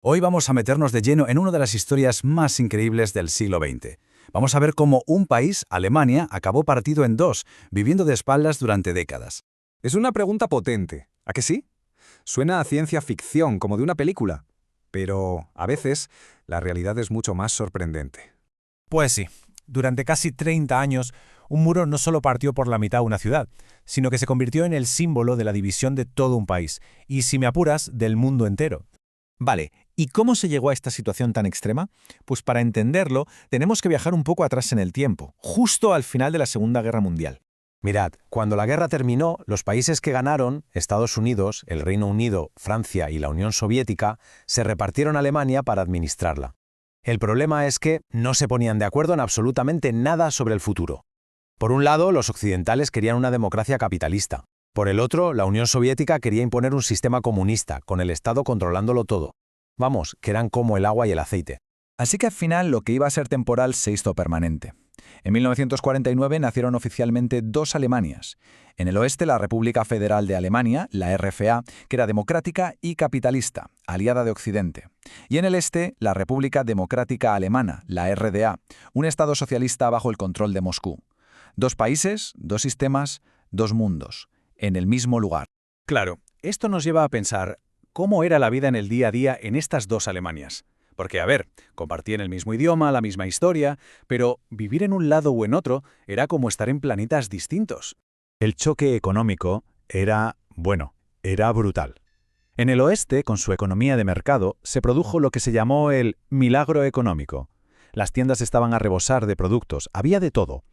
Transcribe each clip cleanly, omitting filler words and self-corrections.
Hoy vamos a meternos de lleno en una de las historias más increíbles del siglo XX. Vamos a ver cómo un país, Alemania, acabó partido en dos, viviendo de espaldas durante décadas. Es una pregunta potente, ¿a que sí? Suena a ciencia ficción, como de una película. Pero, a veces, la realidad es mucho más sorprendente. Pues sí, durante casi 30 años, un muro no solo partió por la mitad una ciudad, sino que se convirtió en el símbolo de la división de todo un país, y si me apuras, del mundo entero. Vale, ¿y cómo se llegó a esta situación tan extrema? Pues para entenderlo, tenemos que viajar un poco atrás en el tiempo, justo al final de la Segunda Guerra Mundial. Mirad, cuando la guerra terminó, los países que ganaron, Estados Unidos, el Reino Unido, Francia y la Unión Soviética, se repartieron Alemania para administrarla. El problema es que no se ponían de acuerdo en absolutamente nada sobre el futuro. Por un lado, los occidentales querían una democracia capitalista. Por el otro, la Unión Soviética quería imponer un sistema comunista, con el Estado controlándolo todo. Vamos, que eran como el agua y el aceite. Así que al final lo que iba a ser temporal se hizo permanente. En 1949 nacieron oficialmente dos Alemanias. En el oeste, la República Federal de Alemania, la RFA, que era democrática y capitalista, aliada de Occidente. Y en el este, la República Democrática Alemana, la RDA, un Estado socialista bajo el control de Moscú. Dos países, dos sistemas, dos mundos, en el mismo lugar. Claro, esto nos lleva a pensar cómo era la vida en el día a día en estas dos Alemanias. Porque, a ver, compartían el mismo idioma, la misma historia, pero vivir en un lado o en otro era como estar en planetas distintos. El choque económico era brutal. En el oeste, con su economía de mercado, se produjo lo que se llamó el milagro económico. Las tiendas estaban a rebosar de productos, había de todo.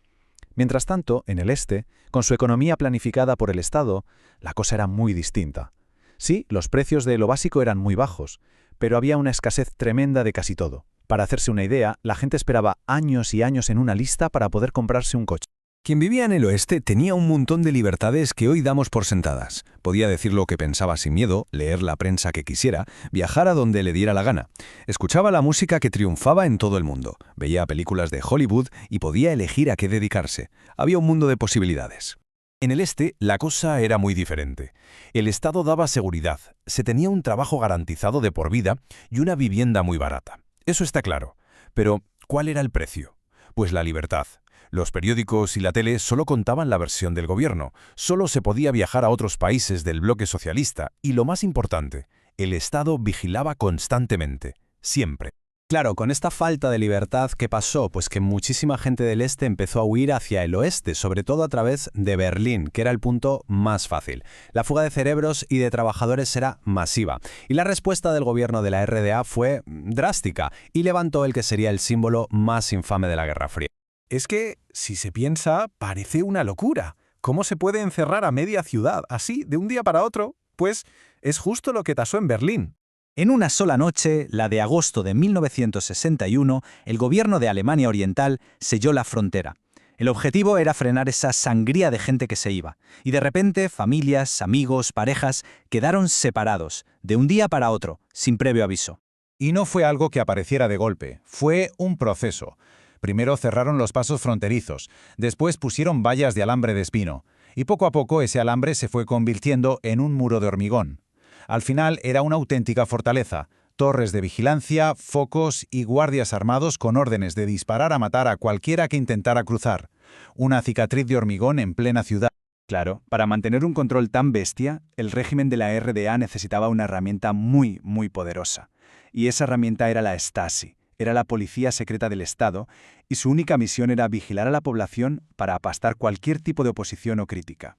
Mientras tanto, en el este, con su economía planificada por el Estado, la cosa era muy distinta. Sí, los precios de lo básico eran muy bajos, pero había una escasez tremenda de casi todo. Para hacerse una idea, la gente esperaba años y años en una lista para poder comprarse un coche. Quien vivía en el oeste tenía un montón de libertades que hoy damos por sentadas. Podía decir lo que pensaba sin miedo, leer la prensa que quisiera, viajar a donde le diera la gana. Escuchaba la música que triunfaba en todo el mundo, veía películas de Hollywood y podía elegir a qué dedicarse. Había un mundo de posibilidades. En el este, la cosa era muy diferente. El Estado daba seguridad, se tenía un trabajo garantizado de por vida y una vivienda muy barata. Eso está claro. Pero, ¿cuál era el precio? Pues la libertad. Los periódicos y la tele solo contaban la versión del gobierno, solo se podía viajar a otros países del bloque socialista y, lo más importante, el Estado vigilaba constantemente, siempre. Claro, con esta falta de libertad, ¿qué pasó? Pues que muchísima gente del este empezó a huir hacia el oeste, sobre todo a través de Berlín, que era el punto más fácil. La fuga de cerebros y de trabajadores era masiva. Y la respuesta del gobierno de la RDA fue drástica y levantó el que sería el símbolo más infame de la Guerra Fría. Es que, si se piensa, parece una locura. ¿Cómo se puede encerrar a media ciudad así, de un día para otro? Pues es justo lo que pasó en Berlín. En una sola noche, la de agosto de 1961, el gobierno de Alemania Oriental selló la frontera. El objetivo era frenar esa sangría de gente que se iba. Y de repente, familias, amigos, parejas quedaron separados, de un día para otro, sin previo aviso. Y no fue algo que apareciera de golpe, fue un proceso. Primero cerraron los pasos fronterizos, después pusieron vallas de alambre de espino, y poco a poco ese alambre se fue convirtiendo en un muro de hormigón. Al final era una auténtica fortaleza, torres de vigilancia, focos y guardias armados con órdenes de disparar a matar a cualquiera que intentara cruzar. Una cicatriz de hormigón en plena ciudad. Claro, para mantener un control tan bestia, el régimen de la RDA necesitaba una herramienta muy poderosa. Y esa herramienta era la Stasi, era la policía secreta del Estado, y su única misión era vigilar a la población para apastar cualquier tipo de oposición o crítica.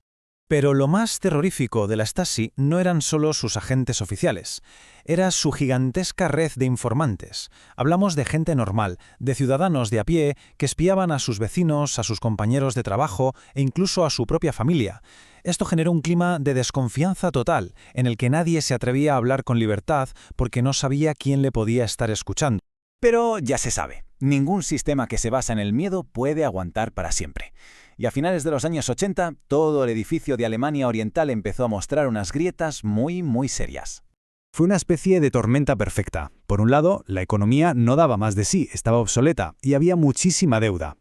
Pero lo más terrorífico de la Stasi no eran solo sus agentes oficiales, era su gigantesca red de informantes. Hablamos de gente normal, de ciudadanos de a pie que espiaban a sus vecinos, a sus compañeros de trabajo e incluso a su propia familia. Esto generó un clima de desconfianza total, en el que nadie se atrevía a hablar con libertad porque no sabía quién le podía estar escuchando. Pero ya se sabe, ningún sistema que se basa en el miedo puede aguantar para siempre. Y a finales de los años 80, todo el edificio de Alemania Oriental empezó a mostrar unas grietas muy serias. Fue una especie de tormenta perfecta. Por un lado, la economía no daba más de sí, estaba obsoleta y había muchísima deuda.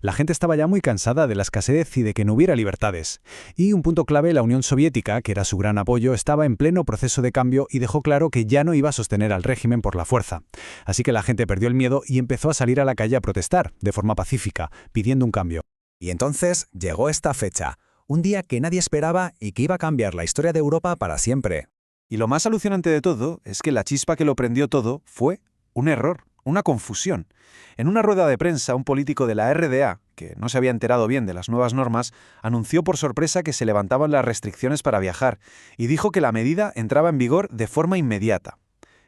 La gente estaba ya muy cansada de la escasez y de que no hubiera libertades. Y un punto clave, la Unión Soviética, que era su gran apoyo, estaba en pleno proceso de cambio y dejó claro que ya no iba a sostener al régimen por la fuerza. Así que la gente perdió el miedo y empezó a salir a la calle a protestar, de forma pacífica, pidiendo un cambio. Y entonces llegó esta fecha, un día que nadie esperaba y que iba a cambiar la historia de Europa para siempre. Y lo más alucinante de todo es que la chispa que lo prendió todo fue un error, una confusión. En una rueda de prensa, un político de la RDA, que no se había enterado bien de las nuevas normas, anunció por sorpresa que se levantaban las restricciones para viajar y dijo que la medida entraba en vigor de forma inmediata.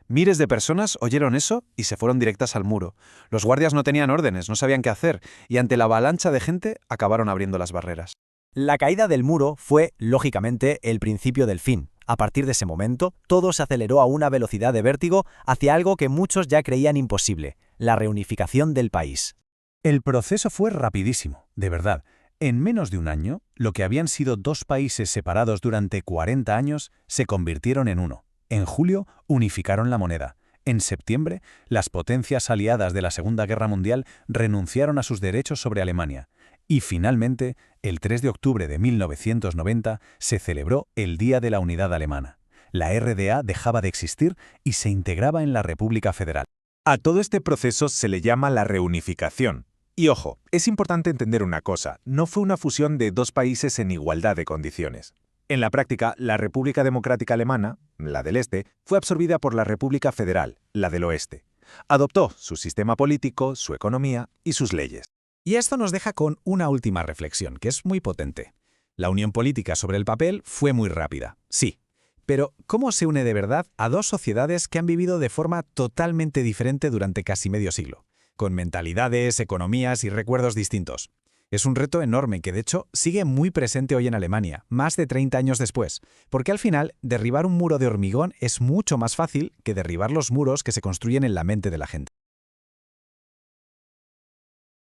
Miles de personas oyeron eso y se fueron directas al muro. Los guardias no tenían órdenes, no sabían qué hacer, y ante la avalancha de gente acabaron abriendo las barreras. La caída del muro fue, lógicamente, el principio del fin. A partir de ese momento, todo se aceleró a una velocidad de vértigo hacia algo que muchos ya creían imposible, la reunificación del país. El proceso fue rapidísimo, de verdad. En menos de un año, lo que habían sido dos países separados durante 40 años se convirtieron en uno. En julio, unificaron la moneda. En septiembre, las potencias aliadas de la Segunda Guerra Mundial renunciaron a sus derechos sobre Alemania. Y finalmente, el 3 de octubre de 1990, se celebró el Día de la Unidad Alemana. La RDA dejaba de existir y se integraba en la República Federal. A todo este proceso se le llama la reunificación. Y ojo, es importante entender una cosa, no fue una fusión de dos países en igualdad de condiciones. En la práctica, la República Democrática Alemana, la del Este, fue absorbida por la República Federal, la del Oeste. Adoptó su sistema político, su economía y sus leyes. Y esto nos deja con una última reflexión, que es muy potente. La unión política sobre el papel fue muy rápida, sí. Pero, ¿cómo se une de verdad a dos sociedades que han vivido de forma totalmente diferente durante casi medio siglo? Con mentalidades, economías y recuerdos distintos. Es un reto enorme que, de hecho, sigue muy presente hoy en Alemania, más de 30 años después, porque al final, derribar un muro de hormigón es mucho más fácil que derribar los muros que se construyen en la mente de la gente.